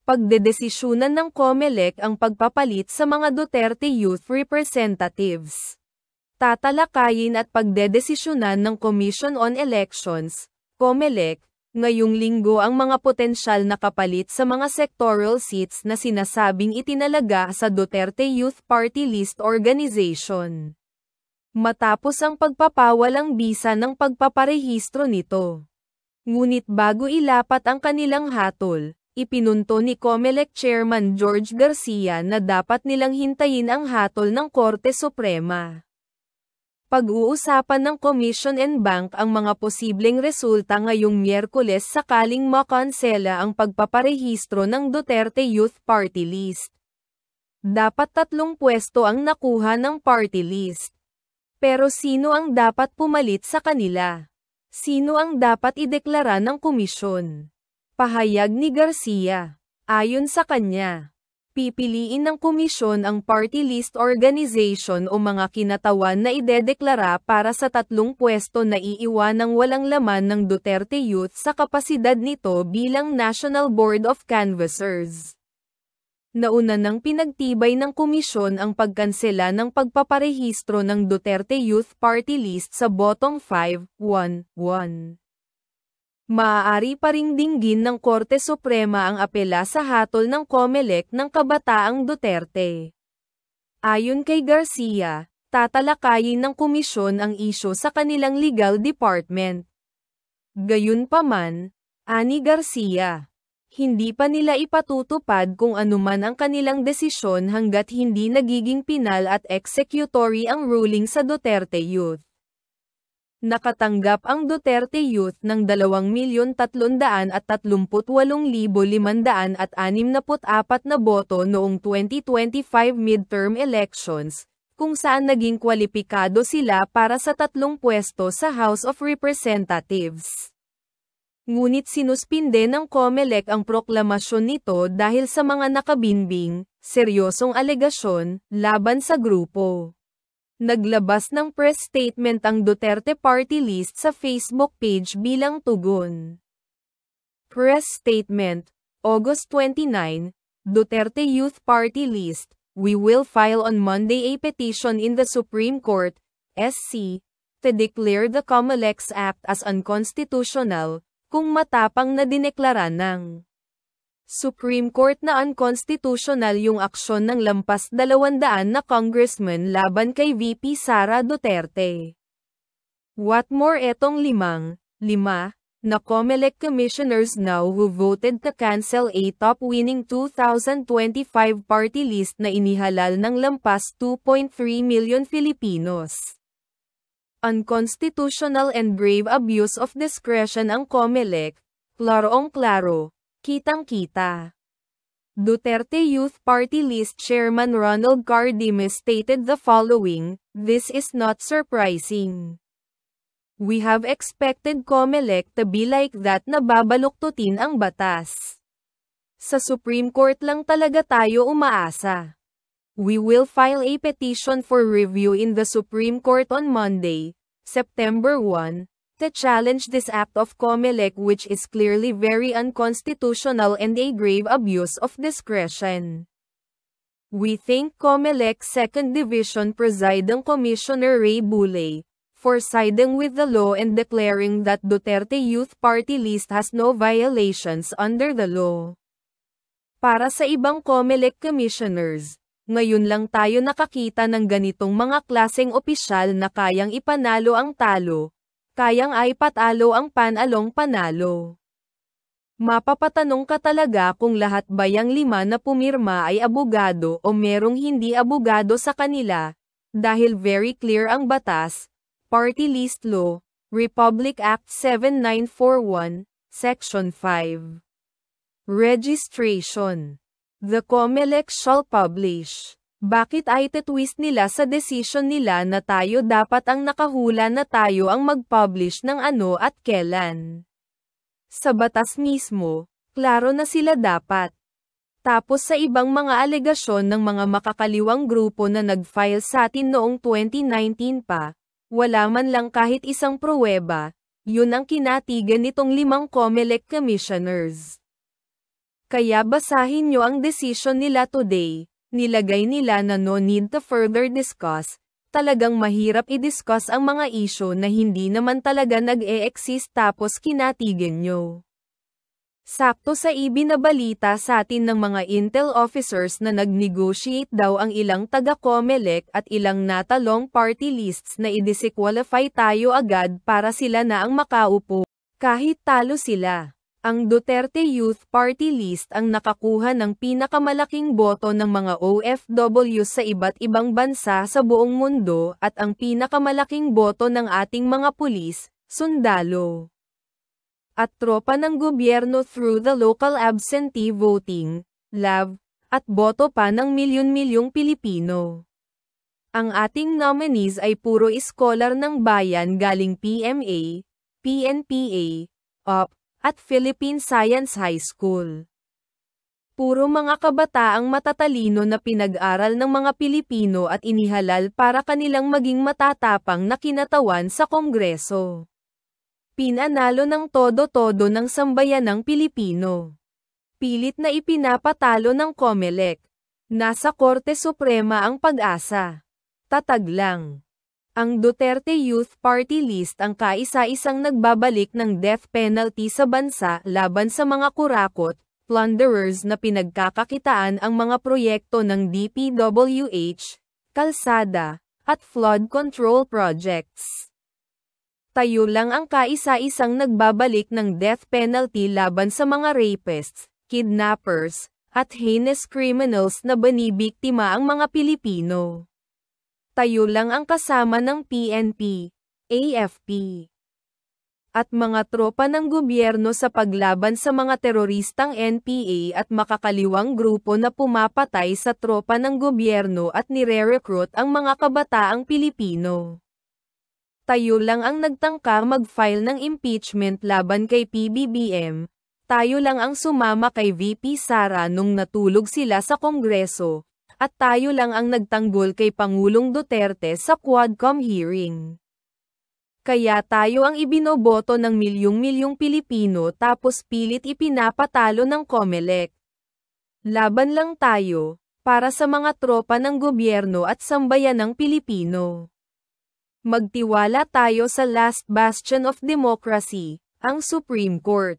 Pagdedesisyunan ng COMELEC ang pagpapalit sa mga Duterte Youth Representatives. Tatalakayin at pagdedesisyunan ng Commission on Elections, COMELEC, ngayong linggo ang mga potensyal na kapalit sa mga sectoral seats na sinasabing itinalaga sa Duterte Youth Party List Organization. Matapos ang pagpapawalang bisa ng pagpaparehistro nito. Ngunit bago ilapat ang kanilang hatol, ipinunto ni COMELEC Chairman George Garcia na dapat nilang hintayin ang hatol ng Korte Suprema. Pag-uusapan ng Commission and Bank ang mga posibleng resulta ngayong Miyerkules sakaling makonsela ang pagpaparehistro ng Duterte Youth Party List. Dapat 3 pwesto ang nakuha ng party list. Pero sino ang dapat pumalit sa kanila? Sino ang dapat ideklara ng komisyon? Pahayag ni Garcia. Ayon sa kanya, pipiliin ng komisyon ang party list organization o mga kinatawan na idedeklara para sa 3 pwesto na iiwanang walang laman ng Duterte Youth sa kapasidad nito bilang National Board of Canvassers. Nauna nang pinagtibay ng komisyon ang pagkansela ng pagpaparehistro ng Duterte Youth Party List sa botong 5.1.1. Maaari pa ring dinggin ng Korte Suprema ang apela sa hatol ng COMELEC ng Kabataang Duterte. Ayon kay Garcia, tatalakayin ng komisyon ang isyu sa kanilang legal department. Gayunpaman, ani Garcia, hindi pa nila ipatutupad kung anuman ang kanilang desisyon hanggat hindi nagiging pinal at executory ang ruling sa Duterte Youth. Nakatanggap ang Duterte Youth ng 2,338,564 na boto noong 2025 midterm elections, kung saan naging kwalipikado sila para sa 3 pwesto sa House of Representatives. Ngunit sinuspinde ng COMELEC ang proklamasyon nito dahil sa mga nakabinbing, seryosong alegasyon, laban sa grupo. Naglabas ng press statement ang Duterte Party List sa Facebook page bilang tugon. Press Statement, August 29, Duterte Youth Party List, we will file on Monday a petition in the Supreme Court, SC, to declare the COMELEC's Act as unconstitutional, kung matapang na dineklara ng Supreme Court na unconstitutional yung aksyon ng lampas 200 na congressman laban kay VP Sara Duterte. What more etong 5 na COMELEC commissioners now who voted to cancel a top-winning 2025 party list na inihalal ng lampas 2.3 million Filipinos. Unconstitutional and grave abuse of discretion ang COMELEC, klarong-klaro, kitang-kita. Duterte Youth Party List Chairman Ronald Cardimes stated the following, "This is not surprising. We have expected COMELEC to be like that na babaluktutin ang batas. Sa Supreme Court lang talaga tayo umaasa. We will file a petition for review in the Supreme Court on Monday, September 1, to challenge this act of COMELEC which is clearly very unconstitutional and a grave abuse of discretion. We thank COMELEC 2nd Division Presiding Commissioner Ray Bulay, for siding with the law and declaring that Duterte Youth Party List has no violations under the law. Para sa ibang COMELEC commissioners, ngayon lang tayo nakakita ng ganitong mga klaseng opisyal na kayang ipanalo ang talo, kayang ay patalo ang panalong panalo. Mapapatanong ka talaga kung lahat ba yang 5 na pumirma ay abogado o merong hindi abogado sa kanila, dahil very clear ang batas, Party List Law, Republic Act 7941, Section 5. Registration. The COMELEC shall publish. Bakit ay twist nila sa decision nila na tayo dapat ang nakahula na tayo ang mag-publish ng ano at kailan? Sa batas mismo, klaro na sila dapat. Tapos sa ibang mga alegasyon ng mga makakaliwang grupo na nag-file sa atin noong 2019 pa, wala man lang kahit isang pruweba, yun ang kinatigan nitong 5 COMELEC commissioners. Kaya basahin nyo ang desisyon nila today. Nilagay nila na no need to further discuss. Talagang mahirap i-discuss ang mga issue na hindi naman talaga nag-e-exist tapos kinatigin nyo. Sakto sa ibinabalita sa atin ng mga intel officers na nag-negotiate daw ang ilang taga-COMELEC at ilang natalong party lists na i-disqualify tayo agad para sila na ang makaupo, kahit talo sila. Ang Duterte Youth Party List ang nakakuha ng pinakamalaking boto ng mga OFW sa iba't ibang bansa sa buong mundo at ang pinakamalaking boto ng ating mga pulis, sundalo, at tropa ng gobyerno through the local absentee voting, LAV, at boto pa ng milyon-milyong Pilipino. Ang ating nominees ay puro iskolar ng bayan galing PMA, PNPA, UP, at Philippine Science High School. Puro mga kabataang matatalino na pinag-aral ng mga Pilipino at inihalal para kanilang maging matatapang na kinatawan sa Kongreso. Pinanalo ng todo-todo ng sambayanang Pilipino. Pilit na ipinapatalo ng COMELEC. Nasa Korte Suprema ang pag-asa. Tatag lang. Ang Duterte Youth Party List ang kaisa-isang nagbabalik ng death penalty sa bansa laban sa mga kurakot, plunderers na pinagkakakitaan ang mga proyekto ng DPWH, kalsada, at flood control projects. Tayo lang ang kaisa-isang nagbabalik ng death penalty laban sa mga rapists, kidnappers, at heinous criminals na banibiktima ang mga Pilipino. Tayo lang ang kasama ng PNP, AFP, at mga tropa ng gobyerno sa paglaban sa mga teroristang NPA at makakaliwang grupo na pumapatay sa tropa ng gobyerno at nire-recruit ang mga kabataang Pilipino. Tayo lang ang nagtangka mag-file ng impeachment laban kay PBBM. Tayo lang ang sumama kay VP Sara nung natulog sila sa Kongreso. At tayo lang ang nagtanggol kay Pangulong Duterte sa Quadcom hearing. Kaya tayo ang ibinoboto ng milyong-milyong Pilipino tapos pilit ipinapatalo ng COMELEC. Laban lang tayo, para sa mga tropa ng gobyerno at sambayanang Pilipino. Magtiwala tayo sa last bastion of democracy, ang Supreme Court.